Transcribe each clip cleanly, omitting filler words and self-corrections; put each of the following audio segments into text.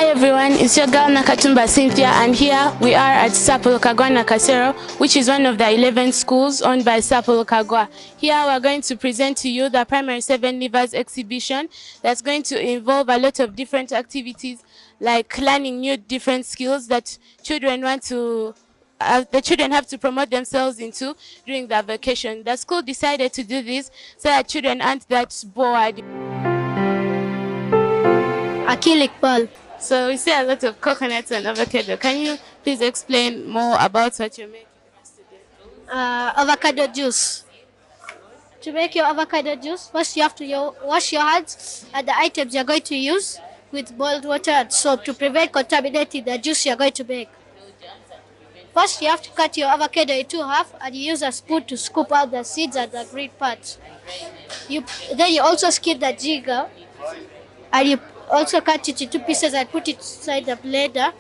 Hi everyone, it's your girl Nakatumba Cynthia, and here we are at Sapolo Kaggwa Nakasero, which is one of the 11 schools owned by Sapolo Kaggwa. Here we are going to present to you the Primary 7 Livers exhibition that's going to involve a lot of different activities like learning new different skills that children want to the children have to promote themselves into during their vacation. The school decided to do this so that children aren't that bored. Acrylic ball. So we see a lot of coconuts and avocado. Can you please explain more about what you're making for us today? Avocado juice. To make your avocado juice, first you have to wash your hands and the items you're going to use with boiled water and soap to prevent contaminating the juice you're going to make. First, you have to cut your avocado into half and you use a spoon to scoop out the seeds and the green parts. Then you also skin the ginger and you also cut it into pieces and put it inside the blender.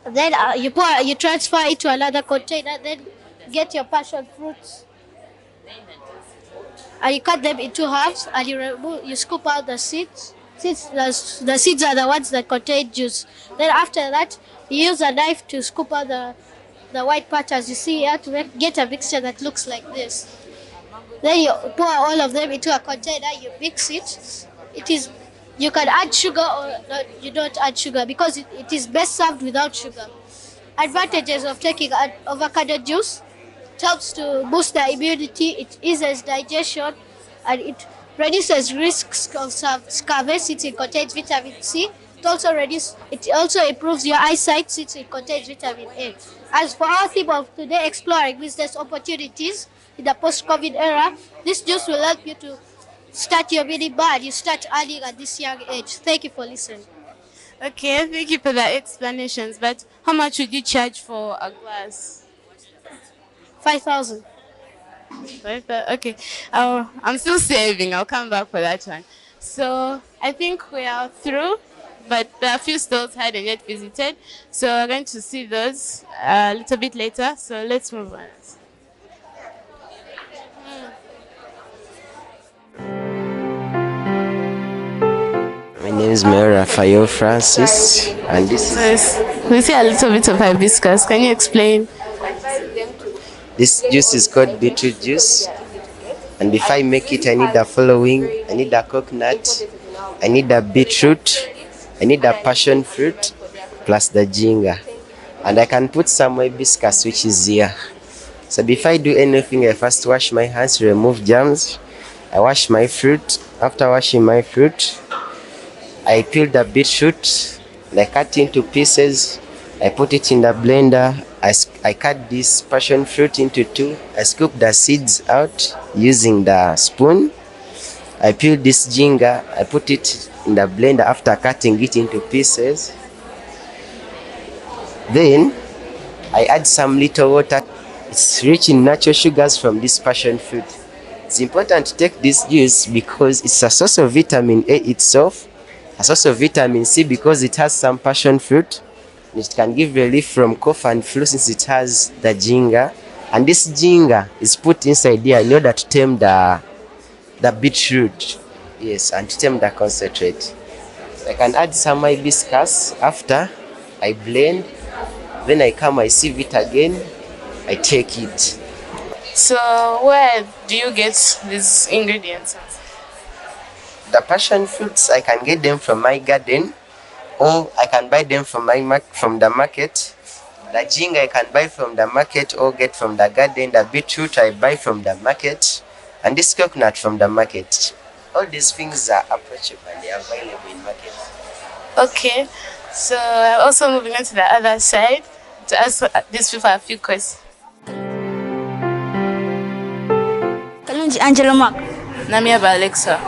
Then you transfer it to another container. Then get your passion fruits and you cut them into halves and you scoop out the seeds. The seeds are the ones that contain juice. Then after that, you use a knife to scoop out the white part as you see here to get a mixture that looks like this. Then you pour all of them into a container. You mix it. You can add sugar or you don't add sugar because it is best served without sugar. Advantages of taking avocado juice: it helps to boost the immunity, it eases digestion, and it reduces risks of scurvy since it contains vitamin C. It also improves your eyesight since it contains vitamin A. As for our theme of today, exploring business opportunities in the post-COVID era, this juice will help you to start your mini bar. You start earning at this young age. Thank you for listening. Okay, thank you for the explanations. But how much would you charge for a glass? 5,000. Okay, I'm still saving. I'll come back for that one. So I think we are through, but there are a few stalls hadn't yet visited. So we're going to see those a little bit later. So let's move on. My name is Mayor Raphael Francis, and this is... We see a little bit of hibiscus. Can you explain? This juice is called beetroot juice, and if I make it, I need the following. I need a coconut, I need a beetroot, I need a passion fruit, plus the ginger, and I can put some hibiscus, which is here. So before I do anything, I first wash my hands to remove germs. I wash my fruit. After washing my fruit, I peel the beetroot, and I cut into pieces. I put it in the blender. I cut this passion fruit into two. I scoop the seeds out using the spoon. I peel this ginger. I put it in the blender after cutting it into pieces. Then I add some little water. It's rich in natural sugars from this passion fruit. It's important to take this juice because it's a source of vitamin A itself, a source of vitamin C because it has some passion fruit. It can give relief from cough and flu since it has the ginger. And this ginger is put inside here in order to tame the beetroot. Yes, and to tame the concentrate. So I can add some hibiscus after I blend. Then I come, I sieve it again. I take it. So where do you get these ingredients? The passion fruits, I can get them from my garden, or I can buy them from the market. The ginger I can buy from the market or get from the garden. The beetroot I buy from the market, and this coconut from the market. All these things are approachable and they are available in market. Okay, so I'm also moving on to the other side to ask these people a few questions. Angela Mark. Namiaba Alexa.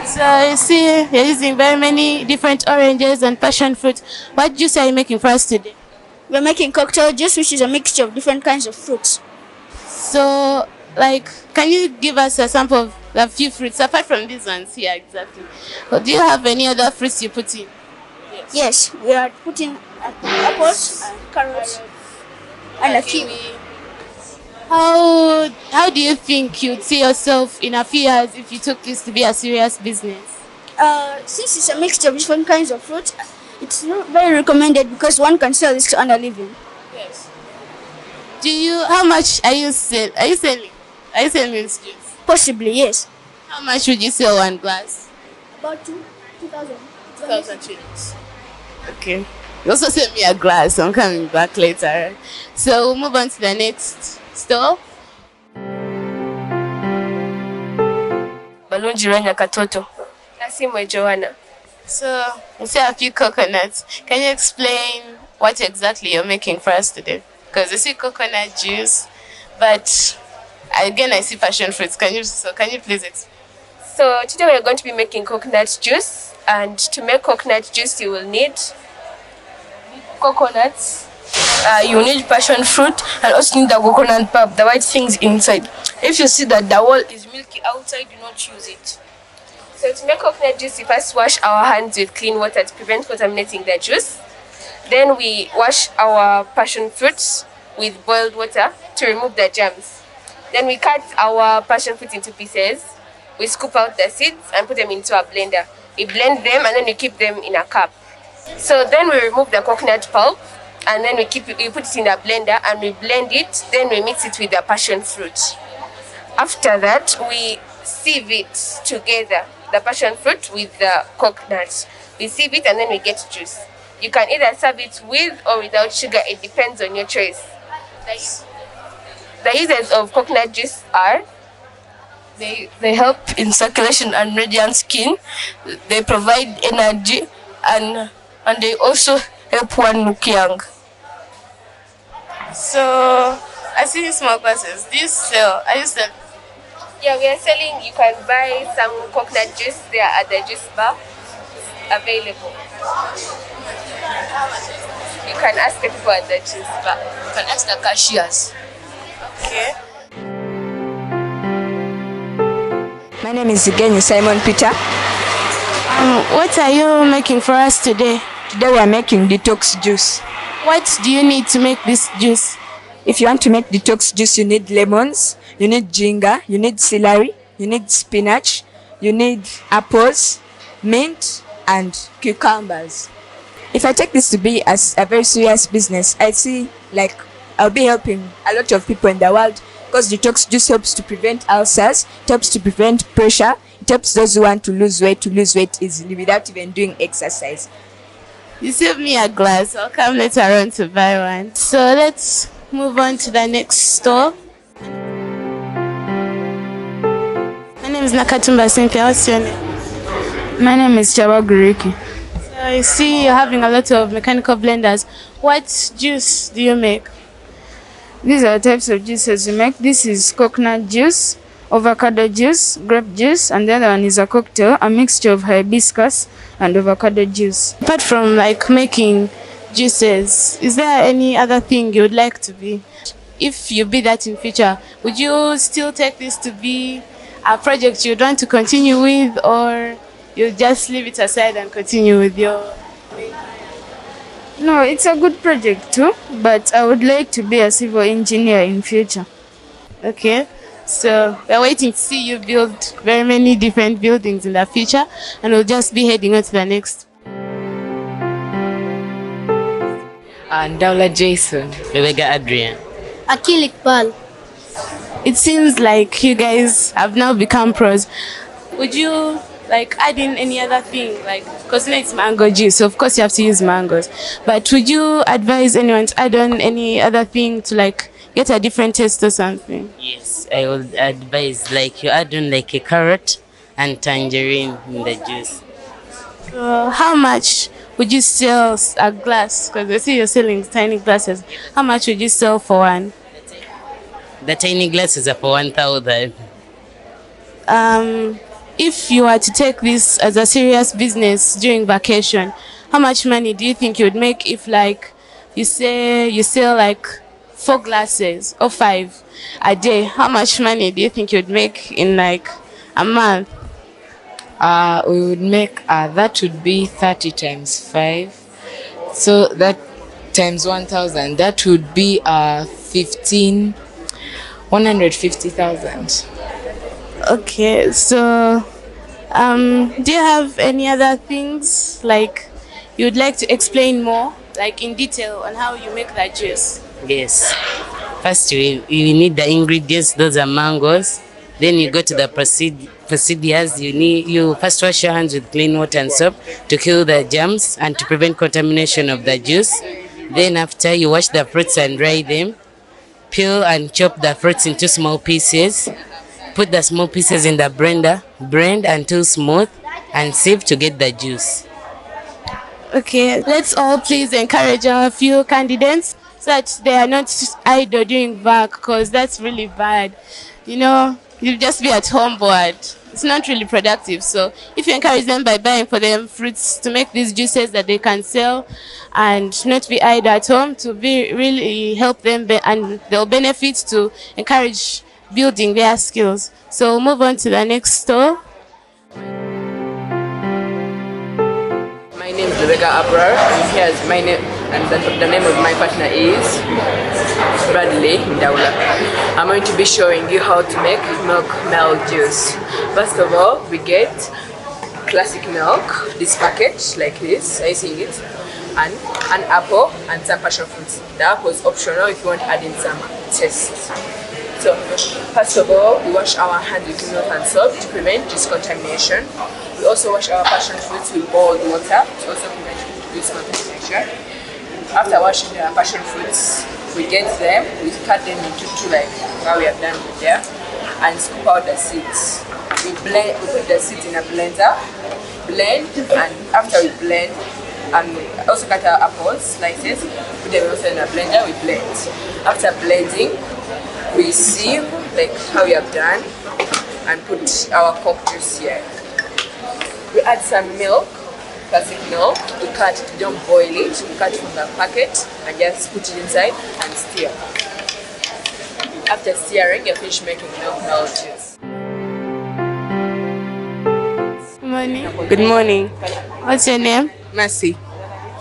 So you see, you're using very many different oranges and passion fruit. What juice are you making for us today? We're making cocktail juice, which is a mixture of different kinds of fruits. So, can you give us a sample of the few fruits, apart from these ones here exactly? Or do you have any other fruits you put in? Yes, we are putting apples and carrots and a kiwi. How do you think you'd see yourself in a few years if you took this to be a serious business? Since it's a mixture of different kinds of fruit, it it's not very recommended because one can sell this to earn a living. Yes. How much are you selling? Are you selling this juice? Possibly, yes. How much would you sell one glass? About 2,000. 2,000 shillings. Okay. You also sent me a glass, so I'm coming back later. So we'll move on to the next store. Balungi Ranya Katoto. Nasimwe Joanna. So we see a few coconuts. Can you explain what exactly you're making for us today? Because I see coconut juice, but again I see passion fruits. Can you please explain? So today we are going to be making coconut juice, and to make coconut juice you will need coconuts, you need passion fruit, and also need the coconut pulp, the white things inside. If you see that the wall is milky outside, do not use it. So to make coconut juice, we first wash our hands with clean water to prevent contaminating the juice. Then we wash our passion fruits with boiled water to remove the germs. Then we cut our passion fruit into pieces. We scoop out the seeds and put them into a blender. We blend them and then we keep them in a cup. So then we remove the coconut pulp and then we put it in a blender and we blend it. Then we mix it with the passion fruit. After that, we sieve it together, the passion fruit with the coconut. We sieve it and then we get juice. You can either serve it with or without sugar. It depends on your choice. The uses of coconut juice are they help in circulation and radiant skin. They provide energy and they also help one look young. So I see small glasses. Do you sell? Are you selling? Yeah, we are selling. You can buy some coconut juice there at the juice bar. Available. You can ask the people at the juice bar. You can ask the cashiers. Okay. My name is again Simon Peter. What are you making for us today? Today we are making detox juice. What do you need to make this juice? If you want to make detox juice, you need lemons, you need ginger, you need celery, you need spinach, you need apples, mint, and cucumbers. If I take this to be as a very serious business, I see like I'll be helping a lot of people in the world because detox juice helps to prevent ulcers, it helps to prevent pressure, it helps those who want to lose weight easily without even doing exercise. You saved me a glass. I'll come later on to buy one. So let's move on to the next store. My name is Nakatumba Cynthia. What's your name? My name is Chawaguriki. So I see you're having a lot of mechanical blenders. What juice do you make? These are types of juices we make. This is coconut juice, avocado juice, grape juice, and the other one is a cocktail, a mixture of hibiscus and avocado juice. Apart from like making juices, is there any other thing you would like to be? If you be that in future, would you still take this to be a project you'd want to continue with, or you just leave it aside and continue with your... No, it's a good project too, but I would like to be a civil engineer in future. Okay, so we're waiting to see you build very many different buildings in the future, and we'll just be heading on to the next. Daula Jason. Rebecca Adrian. Akilik Bal. It seems like you guys have now become pros. Would you like add in any other thing, like, because it's mango juice, so of course you have to use mangoes, but would you advise anyone to add on any other thing to like get a different taste or something? Yes, I would advise like you add on like a carrot and tangerine in the juice. So how much would you sell a glass? Because I see you're selling tiny glasses. How much would you sell for one? The tiny glasses are for 1,000. If you were to take this as a serious business during vacation, how much money do you think you would make if like you say you sell like 4 glasses or 5 a day? How much money do you think you'd make in like a month? We would make that would be 30 times 5, so that times 1,000, that would be 150,000. Okay, so do you have any other things like you'd like to explain more, like in detail, on how you make that juice. Yes. First, you need the ingredients. Those are mangoes. Then you go to the procedures. You first wash your hands with clean water and soap to kill the germs and to prevent contamination of the juice. Then after, you wash the fruits and dry them. Peel and chop the fruits into small pieces. Put the small pieces in the blender. Blend until smooth and sieve to get the juice. Okay, let's all please encourage our few candidates so that they are not idle during work, because that's really bad. You know, you'll just be at home bored. It's not really productive. So if you encourage them by buying for them fruits to make these juices that they can sell and not be idle at home, to be really help them and they'll benefit to encourage building their skills. So we'll move on to the next store. My name is Rebecca Abrar, and here's my name, and the name of my partner is Bradley Ndaula. I'm going to be showing you how to make milk mel juice. First of all, we get classic milk, this package like this, I see it, and an apple and some passion fruits. The apple is optional if you want to add in some taste. So, first of all, we wash our hands with clean water and soap to prevent discontamination. We also wash our passion fruits with boiled water to also prevent discontamination. After washing the passion fruits, we get them, we cut them into two like how we have done with there, and scoop out the seeds. We put the seeds in a blender, blend, and after we blend, also cut our apples, slices, put them also in a blender, we blend. After blending, we sieve like how we have done and put our coke juice here. We add some milk, classic milk, we cut it, don't boil it, we cut it from the packet and just put it inside and stir. After stirring, you finish making milk mel juice. Good morning. Good morning. What's your name? Mercy.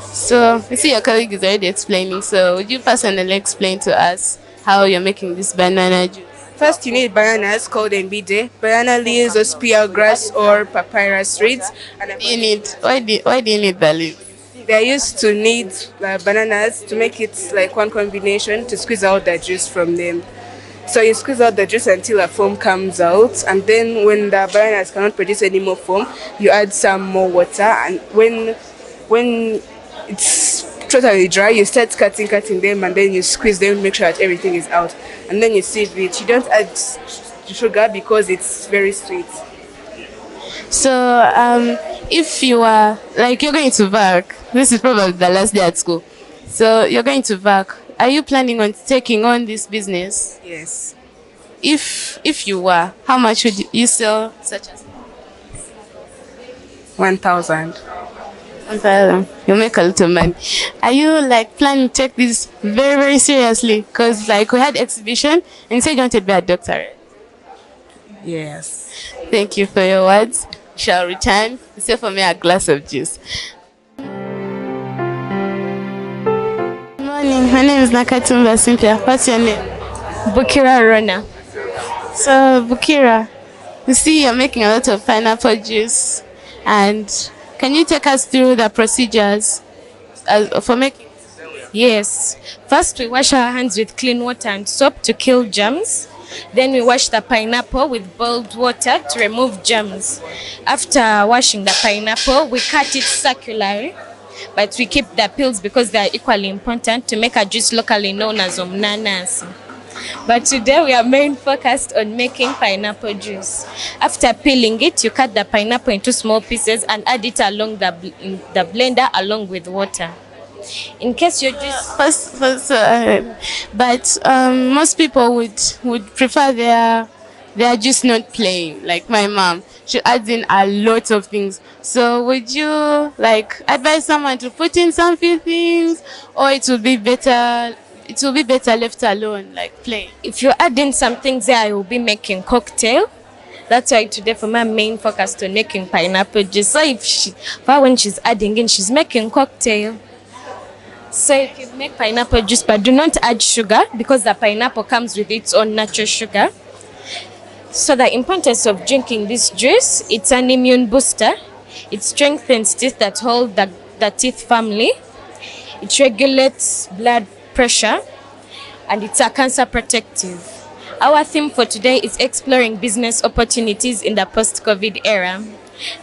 So, I see your colleague is already explaining, so would you personally explain to us how you're making this banana juice? First, you need bananas called mbide, banana leaves or spear grass or papyrus reeds. And Why do you need the leaves? They used to need bananas to make it like one combination to squeeze out the juice from them. So you squeeze out the juice until a foam comes out, and then when the bananas cannot produce any more foam, you add some more water, and when it's totally dry, you start cutting them, and then you squeeze them, make sure that everything is out, and then you sieve it. You don't add sugar because it's very sweet. So if you are like you're going to work, this is probably the last day at school, so you're going to work, are you planning on taking on this business? Yes. If you were, how much would you sell such as 1,000? 1,000. You make a little money. Are you like planning to take this very, very seriously? Because like we had exhibition and you said you wanted to be a doctor, right? Yes. Thank you for your words. Shall return. Say for me a glass of juice. Good morning. My name is Nakasero Cynthia. What's your name? Bukira Rona. So Bukira, you see you're making a lot of pineapple juice, and can you take us through the procedures for making? Yes. First, we wash our hands with clean water and soap to kill germs. Then we wash the pineapple with boiled water to remove germs. After washing the pineapple, we cut it circularly, but we keep the peels because they are equally important to make a juice locally known as omnanas. But today we are main focused on making pineapple juice. After peeling it, you cut the pineapple into small pieces and add it along the blender along with water. In case your juice... But most people would prefer their juice not plain. Like my mom, she adds in a lot of things. So would you like advise someone to put in some few things, or it will be better left alone, like plain? If you add in some things there, I will be making cocktail. That's why today for my main focus on making pineapple juice. So when she's adding in, she's making cocktail. So if you make pineapple juice, but do not add sugar because the pineapple comes with its own natural sugar. So the importance of drinking this juice, it's an immune booster. It strengthens teeth that hold the the teeth family. It regulates blood pressure, and it's a cancer protective. Our theme for today is exploring business opportunities in the post-COVID era.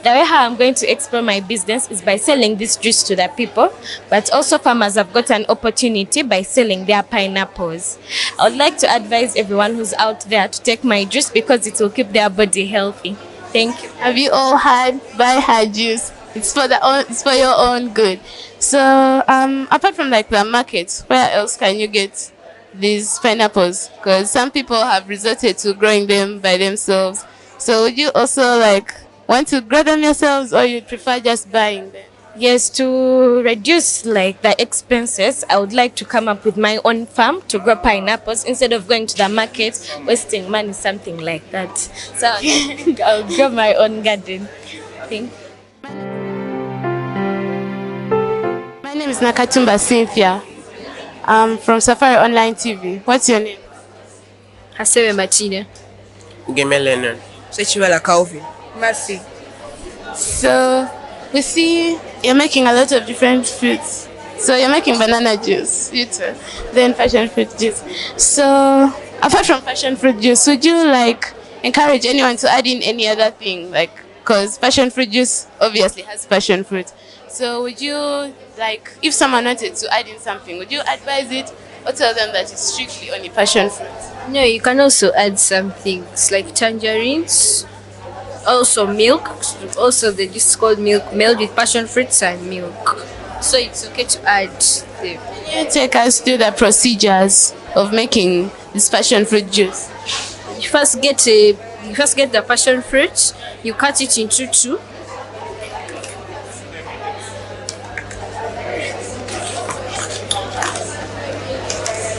The way how I'm going to explore my business is by selling this juice to the people, but also farmers have got an opportunity by selling their pineapples. I would like to advise everyone who's out there to take my juice because it will keep their body healthy. Thank you. Have you all had buy her juice? It's for your own good. So apart from like the market, where else can you get these pineapples? Because some people have resorted to growing them by themselves. So would you also like want to grow them yourselves, or you prefer just buying them? Yes, to reduce like the expenses, I would like to come up with my own farm to grow pineapples instead of going to the market, wasting money, something like that. So I'll grow my own garden. Thank you. My name is Nakatumba Cynthia. I'm from Safari Online TV. What's your name? Hasebe Martina. Gemelenon. Sechiwala Calvin. Mercy. So we see you're making a lot of different fruits. So you're making banana juice, you too. Then passion fruit juice. So apart from passion fruit juice, would you like encourage anyone to add in any other thing? Like, because passion fruit juice obviously has passion fruit. So would you like, if someone wanted to add in something, would you advise it or tell them that it's strictly only passion fruit? No, you can also add some things like tangerines, also milk. Also, the juice is called milk, made with passion fruits and milk. So it's okay to add them. Can you take us through the procedures of making this passion fruit juice? You first get the passion fruit. You cut it into two.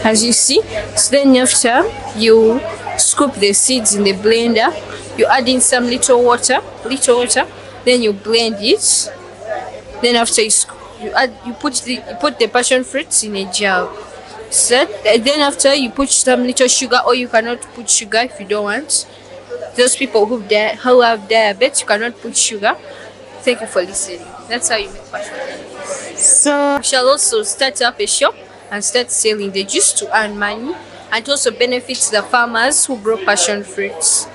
As you see, so then after you scoop the seeds in the blender, you add in some little water, then you blend it. Then after you put the passion fruits in a jar. So then after you put some little sugar, or you cannot put sugar if you don't want. Those people who have diabetes, you cannot put sugar. Thank you for listening. That's how you make passion fruit. So you shall also start up a shop and start selling the juice to earn money, and also benefits the farmers who grow passion fruits.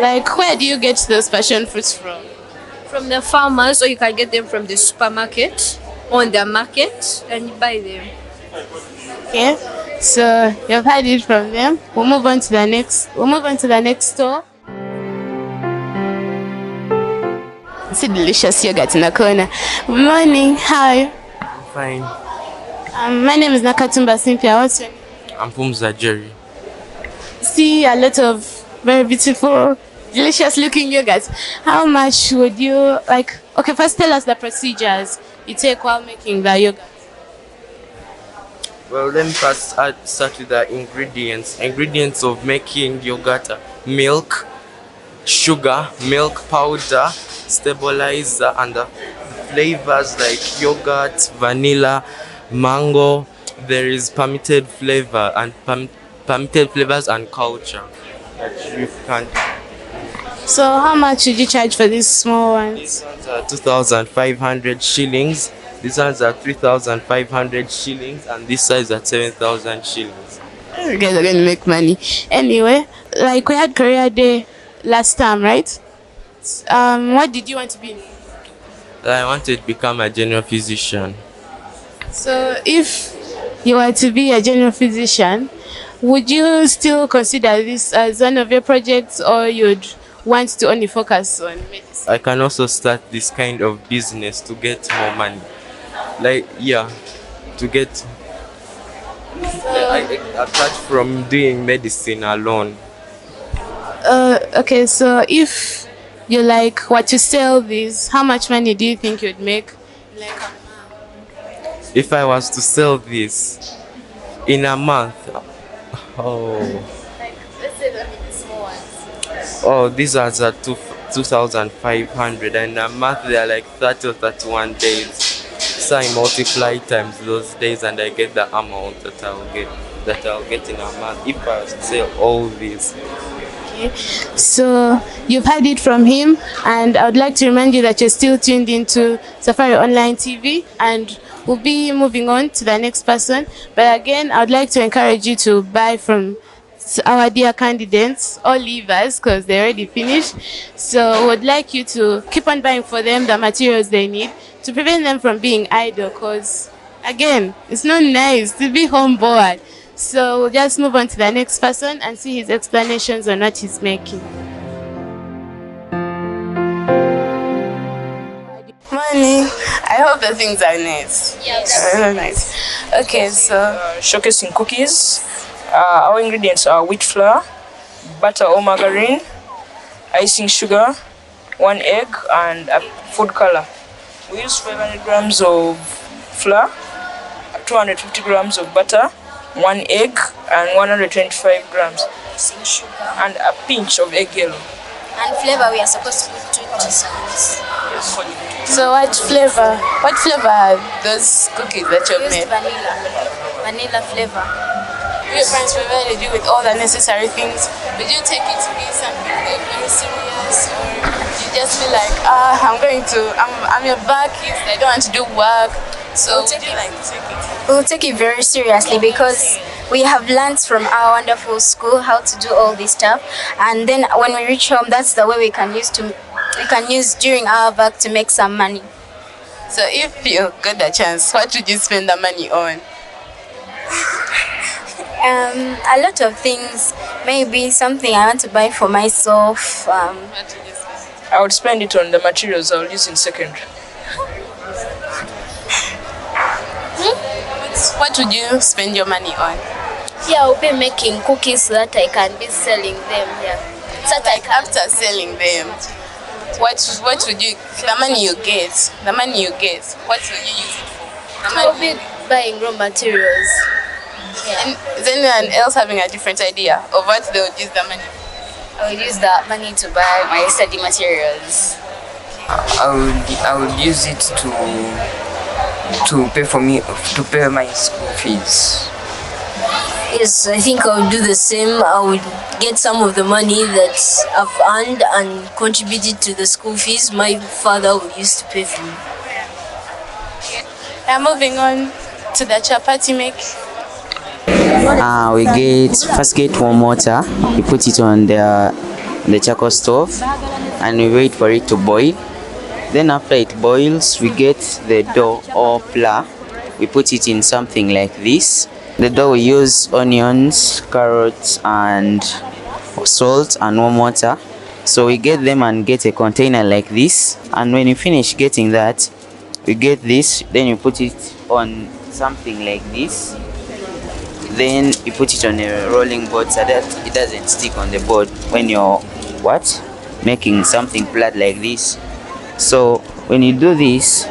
Like, where do you get those passion fruits from? From the farmers, or you can get them from the supermarket, on the market, and you buy them. Okay, so you've had it from them. We'll move on to the next store. It's a delicious yogurt in the corner. Good morning. How are you? Fine. My name is Nakatumba Cynthia. What's your name? I'm Pumza Jerry. See a lot of very beautiful, delicious looking yogurt. How much would you like? Okay, first tell us the procedures you take while making the yogurt. Well, let me first start with the ingredients. Ingredients of making yogurt: milk, sugar, milk powder, stabilizer, and the flavors like yogurt, vanilla, mango. There is permitted flavors and culture that you can. So how much did you charge for these small ones? These ones are 2,500 shillings. These ones are 3,500 shillings, and this size at 7,000 shillings. You guys are going to make money. Anyway, like we had career day last time, right? What did you want to be? I wanted to become a general physician. So if you were to be a general physician, would you still consider this as one of your projects, or you'd want to only focus on medicine? I can also start this kind of business to get more money. Apart from doing medicine alone. Okay, so if you like were to sell these, how much money do you think you'd make? If I was to sell this in a month, Let's say only the small ones. Oh, these are 2,500, and a month they are like 30 or 31 days. So I multiply times those days, and I get the amount that I'll get in a month if I was to sell all these. So you've heard it from him, and I would like to remind you that you're still tuned into Safari Online TV, and we'll be moving on to the next person. But again, I would like to encourage you to buy from our dear candidates or leavers, because they're already finished. So we would like you to keep on buying for them the materials they need to prevent them from being idle, because again, it's not nice to be home bored. So we'll just move on to the next person and see his explanations on what he's making. Money. I hope the things are nice. Yes. Nice. Okay, so showcasing cookies. Our ingredients are wheat flour, butter or margarine, icing sugar, 1 egg, and a food color. We use 500 grams of flour, 250 grams of butter, 1 egg, and 125 grams icing sugar, and a pinch of egg yellow. And flavor, we are supposed to put 2 teaspoons. So what flavor are those cookies that you've made? Vanilla flavor. Your parents provided you with all the necessary things. Would you take it to be something like very serious, or you just feel like, I'm your back kids, I don't want to do work? So would you like to take it? We'll take it very seriously because we have learned from our wonderful school how to do all this stuff, and then when we reach home, that's the way we can use during our work to make some money. So if you got the chance, what would you spend the money on? A lot of things. Maybe something I want to buy for myself. I would spend it on the materials I'll use in secondary. What would you spend your money on? Yeah, I'll be making cookies so that I can be selling them. Yeah. So like after selling them, what would you, the money you get, what will you use it for? I'll be buying raw materials. Yeah. And is anyone else having a different idea of what they would use the money for? I would use that money to buy my study materials. I would use it to pay my school fees. Yes, I think I would do the same. I would get some of the money that I've earned and contribute it to the school fees my father would use to pay for me. Moving on to the chapati make. We first get warm water, we put it on the charcoal stove and we wait for it to boil. Then after it boils, we get the dough or flour, we put it in something like this. The dough, we use onions, carrots and salt and warm water. So we get them and get a container like this, and when you finish getting that, you get this, then you put it on something like this. Then you put it on a rolling board so that it doesn't stick on the board when you're making something flat like this. So when you do this,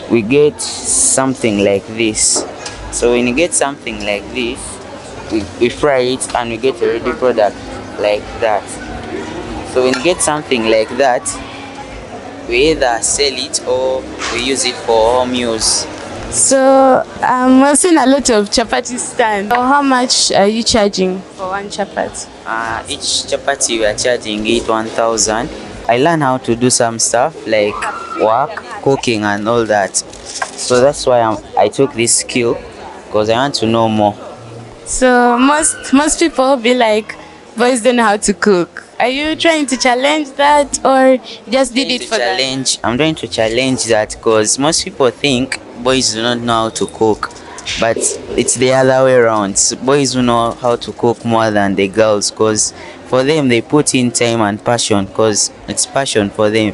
we get something like this. So when you get something like this, we fry it and we get a ready product like that. So when you get something like that, we either sell it or we use it for home use. So we've seen a lot of chapati stand. So how much are you charging for one chapati? Each chapati we are charging it 1,000. I learned how to do some stuff like work, cooking and all that. So that's why I took this skill, because I want to know more. So most people be like, boys don't know how to cook. Are you trying to challenge that, or just did it for that? I'm trying to challenge that, because most people think boys do not know how to cook, but it's the other way around. So boys do know how to cook more than the girls, because for them they put in time and passion, because it's passion for them.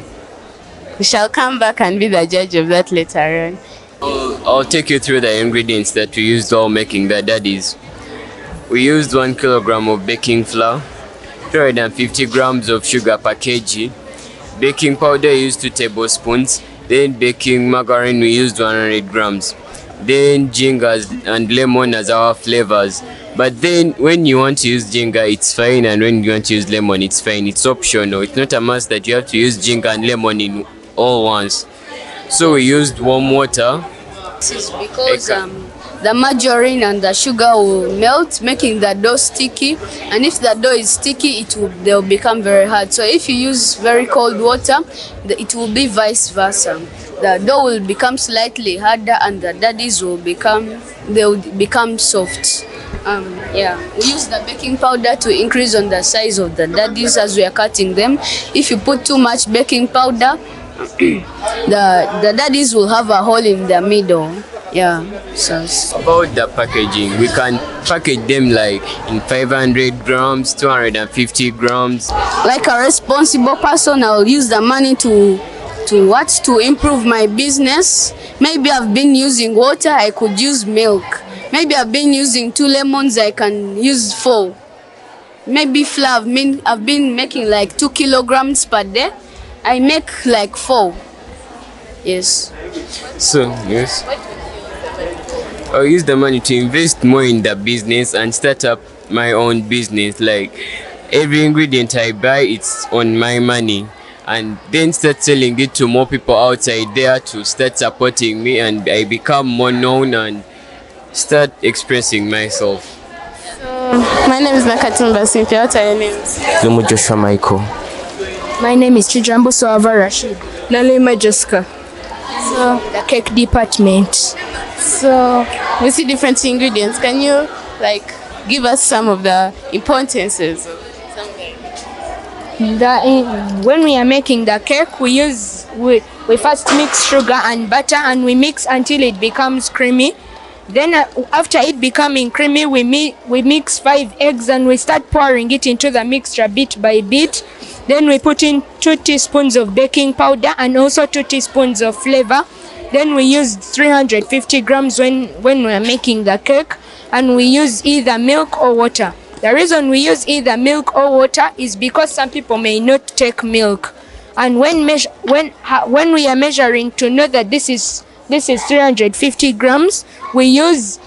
We shall come back and be the judge of that later on. I'll take you through the ingredients that we used while making the daddies. We used 1 kilogram of baking flour, 350 grams of sugar per kg, baking powder used 2 tablespoons, then baking margarine we used 100 grams, then ginger and lemon as our flavors. But then when you want to use ginger, it's fine, and when you want to use lemon, it's fine. It's optional. It's not a must that you have to use ginger and lemon in all once. So we used warm water. This is because the margarine and the sugar will melt, making the dough sticky. And if the dough is sticky, they'll become very hard. So if you use very cold water, it will be vice versa. The dough will become slightly harder, and the daddies will become soft. We use the baking powder to increase on the size of the daddies as we are cutting them. If you put too much baking powder, the daddies will have a hole in the middle. So about the packaging, we can package them like in 500 grams, 250 grams. Like a responsible person, I'll use the money to improve my business. Maybe I've been using water, I could use milk. Maybe I've been using 2 lemons, I can use 4. Maybe flour, I've been making like 2 kilograms per day. I make like 4. Yes. So, yes. I'll use the money to invest more in the business and start up my own business. Like every ingredient I buy, it's on my money. And then start selling it to more people outside there to start supporting me, and I become more known and start expressing myself. So, my name is Nakasero. Cynthia, what are your names? Lumu Joshua Michael. My name is Chijambo Soava Rashid. Nalima Jessica. So, the cake department. So, we see different ingredients. Can you give us some of the importances of something? When we are making the cake, we first mix sugar and butter, and we mix until it becomes creamy. Then after it becoming creamy, we mix 5 eggs and we start pouring it into the mixture bit by bit. Then we put in 2 teaspoons of baking powder and also 2 teaspoons of flavor. Then we use 350 grams when we are making the cake, and we use either milk or water. The reason we use either milk or water is because some people may not take milk. And when we are measuring to know that this is 350 grams, we use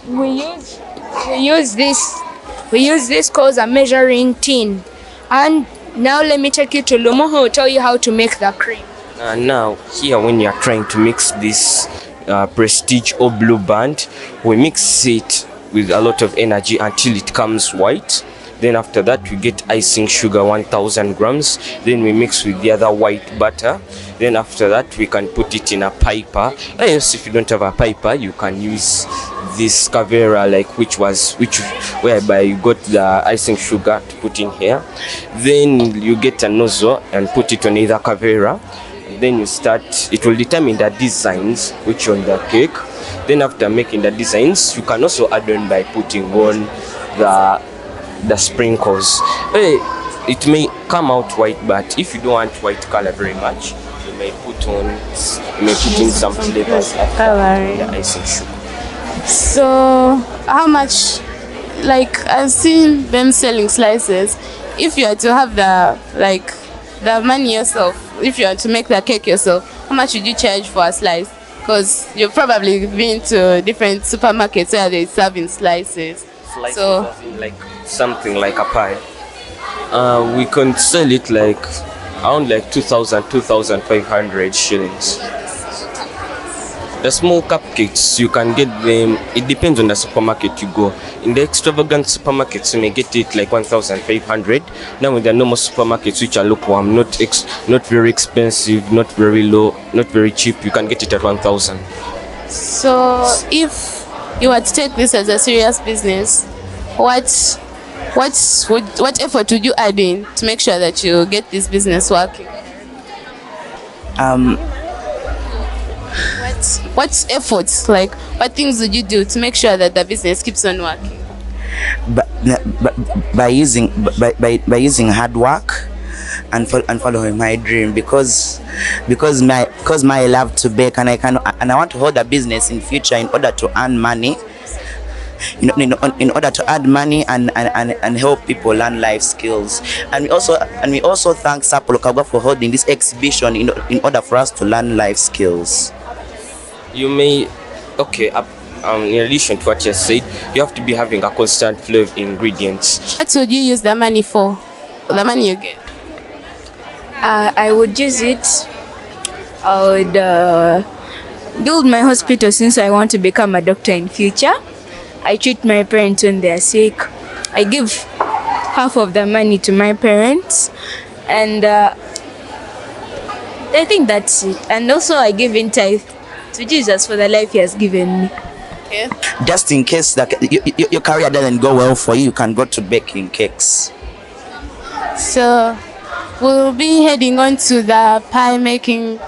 this called a measuring tin. And now let me take you to Lumo, who will tell you how to make the cream. Now here, when you are trying to mix this Prestige or Blue Band, we mix it with a lot of energy until it comes white. Then after that we get icing sugar 1000 grams. Then we mix with the other white butter. Then after that we can put it in a piper. Yes, if you don't have a piper, you can use this Kaggwa, whereby you got the icing sugar to put in here. Then you get a nozzle and put it on either Kaggwa. Then you start, it will determine the designs which on the cake. Then after making the designs, you can also add on by putting on the sprinkles. It may come out white, but if you don't want white color very much, you may put in some flavors after the icing sugar. So how much, I've seen them selling slices. If you are to have the money yourself, if you are to make the cake yourself, how much would you charge for a slice? Because you've probably been to different supermarkets where they serve in slices. So Something like a pie. We can sell it around 2,500 shillings. The small cupcakes, you can get them, it depends on the supermarket you go. In the extravagant supermarkets, you may get it 1,500. Now with the normal supermarkets, which are lukewarm, not very expensive, not very low, not very cheap, you can get it at 1,000. So if you were to take this as a serious business, what effort would you add in to make sure that you get this business working? What efforts, what things would you do to make sure that the business keeps on working? By using hard work and following my dream, because my love to bake, and I want to hold a business in future in order to earn money. In order to add money and help people learn life skills. And we also thank Sapolo Kaggwa for holding this exhibition in order for us to learn life skills. You may, in addition to what you said, you have to be having a constant flow of ingredients. What would you use the money for? The money you get? I would use it. I would build my hospital, since I want to become a doctor in future. I treat my parents when they are sick. I give half of the money to my parents, and I think that's it. And also I give in tithe to Jesus for the life he has given me. Okay. Just in case that your career doesn't go well for you, you can go to baking cakes. So we'll be heading on to the pie making.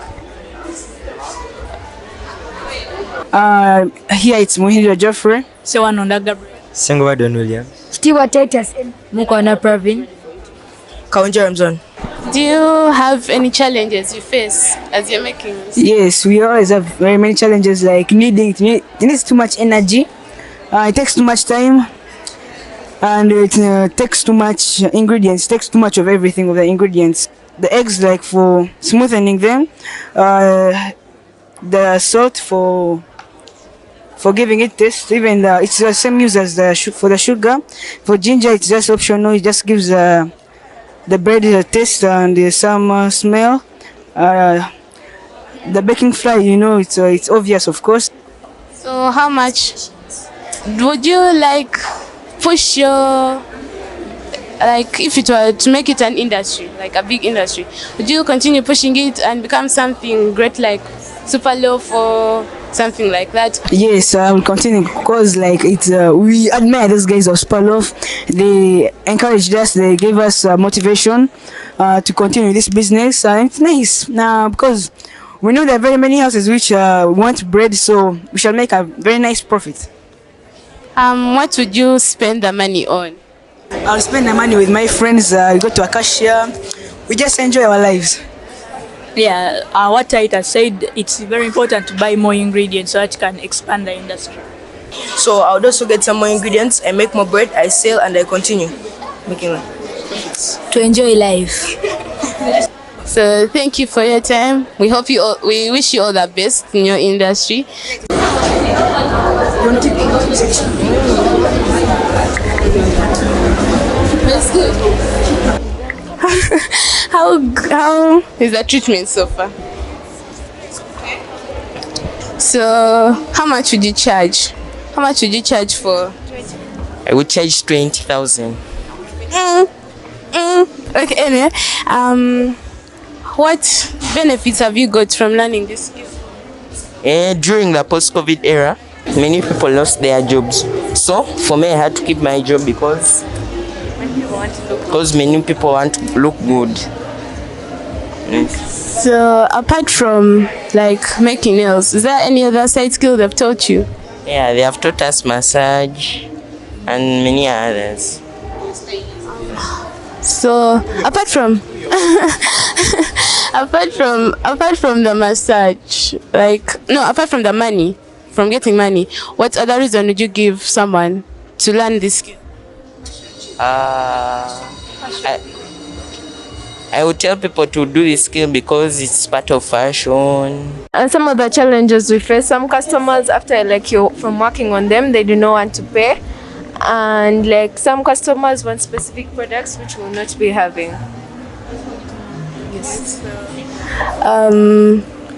Here it's Muhindo Geoffrey. Sewanonda Gabriel. Sengwa Don William. Stewart Titus. Mukwana Pravin. Kaunja Ramzan. Do you have any challenges you face as you're making this? Yes, we always have very many challenges, like it needs too much energy, it takes too much time, and it takes too much ingredients, takes too much of everything of the ingredients. The eggs, like for smoothening them, the salt for giving it taste, even it's the same use as for the sugar. For ginger, it's just optional, it just gives the bread is a taste and some smell. The baking flour, it's obvious, of course. So how much would you like push your, like if it were to make it an industry, like a big industry, would you continue pushing it and become something great like Super Loaf or something like that? Yes, I will continue because we admire those guys of Superloaf. They encouraged us, they gave us motivation to continue this business. It's nice because we know there are very many houses which want bread, so we shall make a very nice profit. What would you spend the money on? I'll spend the money with my friends. We go to Acacia. We just enjoy our lives. Yeah, what Titus said, it's very important to buy more ingredients so that you can expand the industry. So I would also get some more ingredients, I make more bread, I sell, and I continue making it. To enjoy life. So thank you for your time. We wish you all the best in your industry. That's good. How is the treatment so far? So how much would you charge? How much would you charge for? I would charge 20,000. Okay, anyway, what benefits have you got from learning this skill? During the post-COVID era, many people lost their jobs. So for me, I had to keep my job because many people want to look good. Yes. So apart from like making nails, is there any other side skill they've taught you? Yeah, they have taught us massage and many others. So apart from apart from the massage, apart from the money, from getting money, what other reason would you give someone to learn this skill? I would tell people to do this skill because it's part of fashion. And some of the challenges we face, some customers after from working on them, they do not want to pay, and some customers want specific products which will not be having. Yes.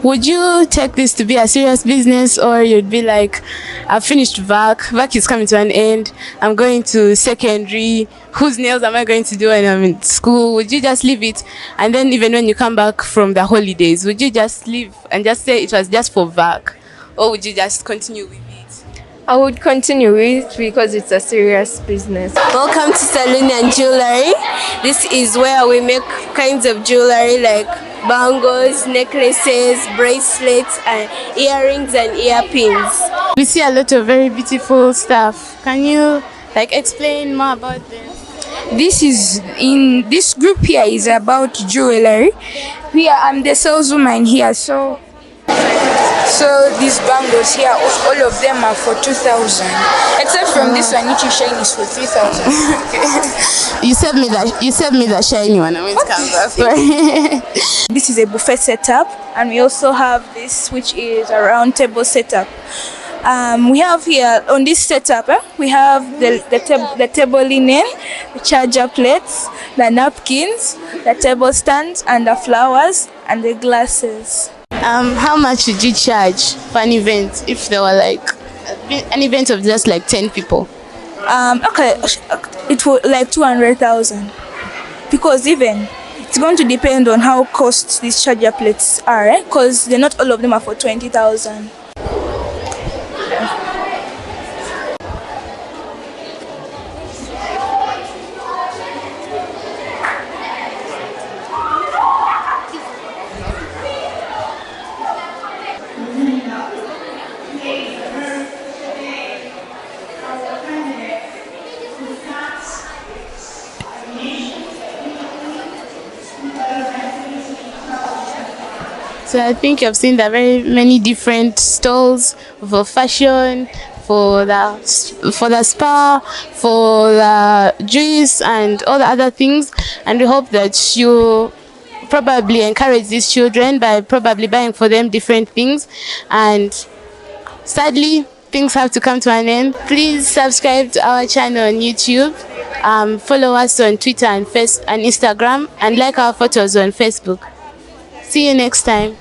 Would you take this to be a serious business, or you'd be like, I've finished VAC is coming to an end, I'm going to secondary, whose nails am I going to do when I'm in school? Would you just leave it, and then even when you come back from the holidays, would you just leave and just say it was just for VAC, or would you just continue with it? I would continue with it because it's a serious business. Welcome to Saloon and Jewelry. This is where we make kinds of jewelry like bangles, necklaces, bracelets, and earrings and earpins. We see a lot of very beautiful stuff. Can you explain more about them? This group here is about jewelry. Here I'm the saleswoman here, so these bangles here, all of them are for 2,000, except from this one which is shiny is for 3,000. Okay. You said me the shiny one. I comes up. This is a buffet setup, and we also have this which is a round table setup. We have here on this setup, we have the table linen, the charger plates, the napkins, the table stands, and the flowers and the glasses. How much would you charge for an event if there were An event of just like 10 people. Okay, it will like 200,000 because even it's going to depend on how cost these charger plates are, because they're not all of them are for 20,000. So I think you've seen that very many different stalls for fashion, for the spa, for the juice and all the other things. And we hope that you probably encourage these children by probably buying for them different things. And sadly, things have to come to an end. Please subscribe to our channel on YouTube. Follow us on Twitter and Instagram, and like our photos on Facebook. See you next time.